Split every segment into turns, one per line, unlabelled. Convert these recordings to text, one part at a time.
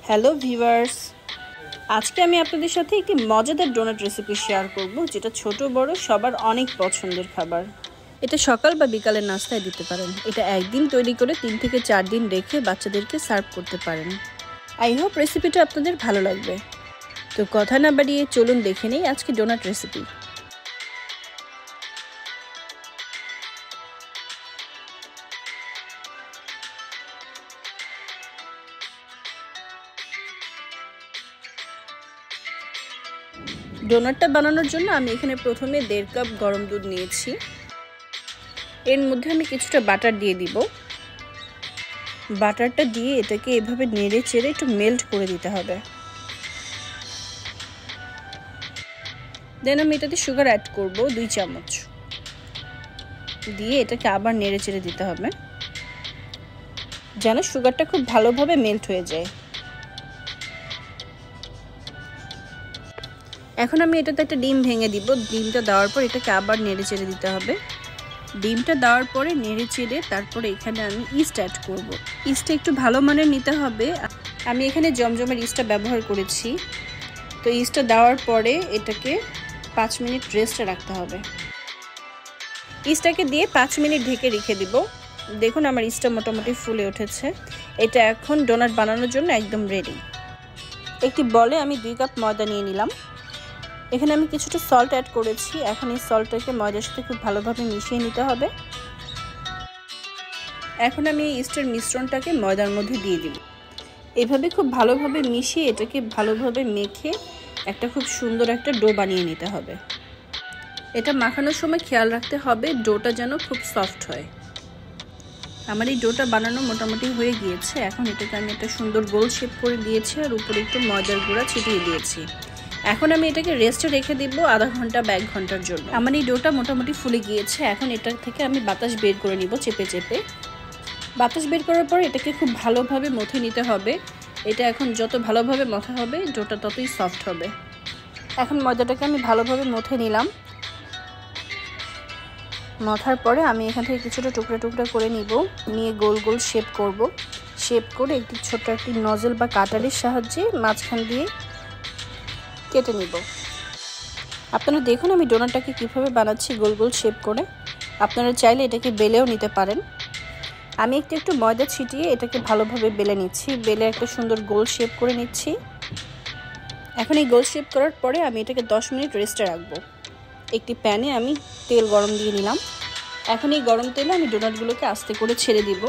Hello viewers, আজকে আমি আপনাদের সাথে একটি মজাদার ডোনাট রেসিপি শেয়ার করব, যেটা ছোট বড় সবার অনেক পছন্দের খাবার। এটা সকাল বা বিকালের নাস্তায় দিতে পারেন। এটা একদিন তৈরি করে 3 থেকে 4 দিন রেখে বাচ্চাদেরকে সার্ভ করতে পারেন। আই হোপ রেসিপিটা আপনাদের ভালো লাগবে। তো কথা না বাড়িয়ে চলুন দেখে নেই আজকে ডোনাট রেসিপি। ডোনাটটা বানানোর জন্য আমি এখানে প্রথমে 1.5 কাপ গরম দুধ নিয়েছি। এর মধ্যে আমি কিছুটা বাটার দিয়ে দিব। বাটারটা দিয়ে এটাকে এভাবে নেড়ে চেড়ে একটু মেল্ট করে দিতে হবে। দেন আমি এটাতে সুগার অ্যাড করব 2 চামচ, দিয়ে এটাকে আবার নেড়ে চেড়ে দিতে হবে যেন সুগারটা খুব ভালোভাবে মেল্ট হয়ে যায়। এখন আমি এটাতে একটা ডিম ভেঙে দিব। ডিমটা দেওয়ার পর এটাকে আবার নেড়ে চেড়ে দিতে হবে। ডিমটা দেওয়ার পরে নেড়ে চেড়ে তারপরে এখানে আমি ইস্ট অ্যাড করব। ইস্টটা একটু ভালো মানের নিতে হবে। আমি এখানে জমজমের ইস্টটা ব্যবহার করেছি। তো ইস্টটা দেওয়ার পরে এটাকে 5 মিনিট রেস্টে রাখতে হবে। ইস্টটাকে দিয়ে 5 মিনিট ঢেকে রেখে দিব। দেখুন আমার ইস্টটা মোটামুটি ফুলে উঠেছে। এটা এখন ডোনাট বানানোর জন্য একদম রেডি। একটি বলে আমি 2 কাপ ময়দা নিয়ে নিলাম। এখানে আমি কিছুটা সল্ট অ্যাড করেছি। এখন এই সল্টটাকে ময়দার সাথে খুব ভালোভাবে মিশিয়ে নিতে হবে। এখন আমি এই ইস্টের মিশ্রণটাকে ময়দার মধ্যে দিয়ে দিব। এভাবে খুব ভালোভাবে মিশিয়ে এটাকে ভালোভাবে মেখে একটা খুব সুন্দর একটা ডো বানিয়ে নিতে হবে। এটা মাখানোর সময় খেয়াল রাখতে হবে ডোটা যেন খুব সফট হয়। আমার এই ডোটা বানানো মোটামুটি হয়ে গিয়েছে। এখন এটাকে আমি একটা সুন্দর গোল শেপ করে দিয়েছি আর উপরে একটু ময়দার গুঁড়া ছিটিয়ে দিয়েছি। এখন আমি এটাকে রেস্টে রেখে দিব আধা ঘন্টা বা 1 ঘন্টার জন্য। আমার এই ডোটা মোটামুটি ফুলে গিয়েছে। এখন এটা থেকে আমি বাতাস বের করে নিব চেপে চেপে। বাতাস বের করার পর এটাকে খুব ভালোভাবে মথে নিতে হবে। এটা এখন যত ভালোভাবে মথা হবে ডোটা ততই সফট হবে। এখন ময়দাটাকে আমি ভালোভাবে মথে নিলাম। মথার পরে আমি এখান থেকে কিছুটা টুকরা টুকরা করে নিব। নিয়ে গোল গোল শেপ করব। শেপ করে একটি ছোট্ট একটি নজল বা কাটারের সাহায্যে মাঝখান দিয়ে কেটে নিব। আপনারা দেখুন আমি ডোনাটটাকে কিভাবে বানাচ্ছি গোল গোল শেপ করে। আপনারা চাইলে এটাকে বেলেও নিতে পারেন। আমি একটু ময়দা ছিটিয়ে এটাকে ভালোভাবে বেলে নিচ্ছি। বেলে একটা সুন্দর গোল শেপ করে নিচ্ছি। এখন এই গোল শেপ করার পরে আমি এটাকে 10 মিনিট রেস্টে রাখবো। একটি প্যানে আমি তেল গরম দিয়ে নিলাম। এখন এই গরম তেলে আমি ডোনাটগুলোকে আস্তে করে ছেড়ে দিব।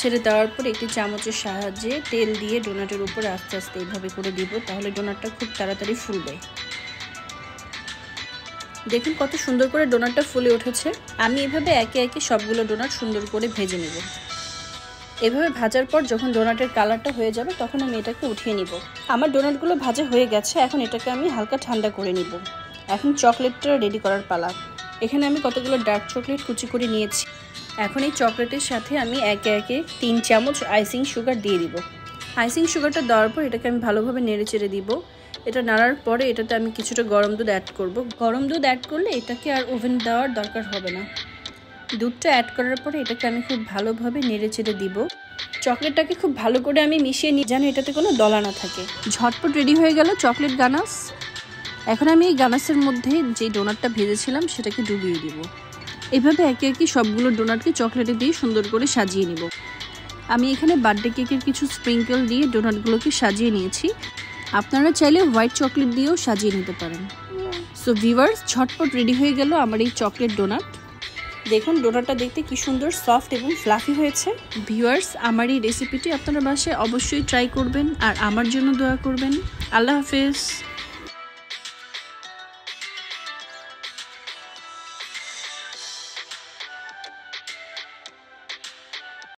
ছেড়ে দেওয়ার পর একটি চামচের সাহায্যে তেল দিয়ে ডোনাটের উপরে আস্তে আস্তে এইভাবে করে দিব। তাহলে ডোনাটটা খুব তাড়াতাড়ি ফুলবে। দেখুন কত সুন্দর করে ডোনাটটা ফুলে উঠেছে। আমি এভাবে একে একে সবগুলো ডোনাট সুন্দর করে ভেজে নেব। এভাবে ভাজার পর যখন ডোনাটের কালারটা হয়ে যাবে তখন আমি এটাকে উঠিয়ে নিব। আমার ডোনাটগুলো ভাজা হয়ে গেছে। এখন এটাকে আমি হালকা ঠান্ডা করে নিব। এখন চকলেটটা রেডি করার পালা। এখানে আমি কতগুলো ডার্ক চকলেট কুচি করে নিয়েছি। এখন এই চকলেটের সাথে আমি একে একে 3 চামচ আইসিং সুগার দিয়ে দিব। আইসিং সুগারটা দেওয়ার পর এটাকে আমি ভালোভাবে নেড়ে চেড়ে দিব। এটা নাড়ার পরে এটাতে আমি কিছুটা গরম দুধ অ্যাড করব। গরম দুধ অ্যাড করলে এটাকে আর ওভেন দেওয়ার দরকার হবে না। দুধটা অ্যাড করার পরে এটাকে আমি খুব ভালোভাবে নেড়ে চেড়ে দিব। চকলেটটাকে খুব ভালো করে আমি মিশিয়ে নিই যেন এটাতে কোনো দলা না থাকে। ঝটপট রেডি হয়ে গেল চকলেট গানাশ। এখন আমি এই গানাশের মধ্যে যে ডোনাটটা ভেজেছিলাম সেটাকে ডুবিয়ে দিব। এভাবে একে একে সবগুলো ডোনাটকে চকলেটে দিয়ে সুন্দর করে সাজিয়ে নিব। আমি এখানে বার্থডে কেকের কিছু স্প্রিঙ্কেল দিয়ে ডোনাটগুলোকে সাজিয়ে নিয়েছি। আপনারা চাইলে হোয়াইট চকলেট দিয়েও সাজিয়ে নিতে পারেন। সো ভিউয়ার্স, ঝটপট রেডি হয়ে গেল আমার এই চকলেট ডোনাট। দেখুন ডোনাটটা দেখতে কি সুন্দর সফট এবং ফ্লাফি হয়েছে। ভিউয়ার্স, আমার এই রেসিপিটি আপনারা বাসায় অবশ্যই ট্রাই করবেন আর আমার জন্য দোয়া করবেন। আল্লাহ হাফেজ।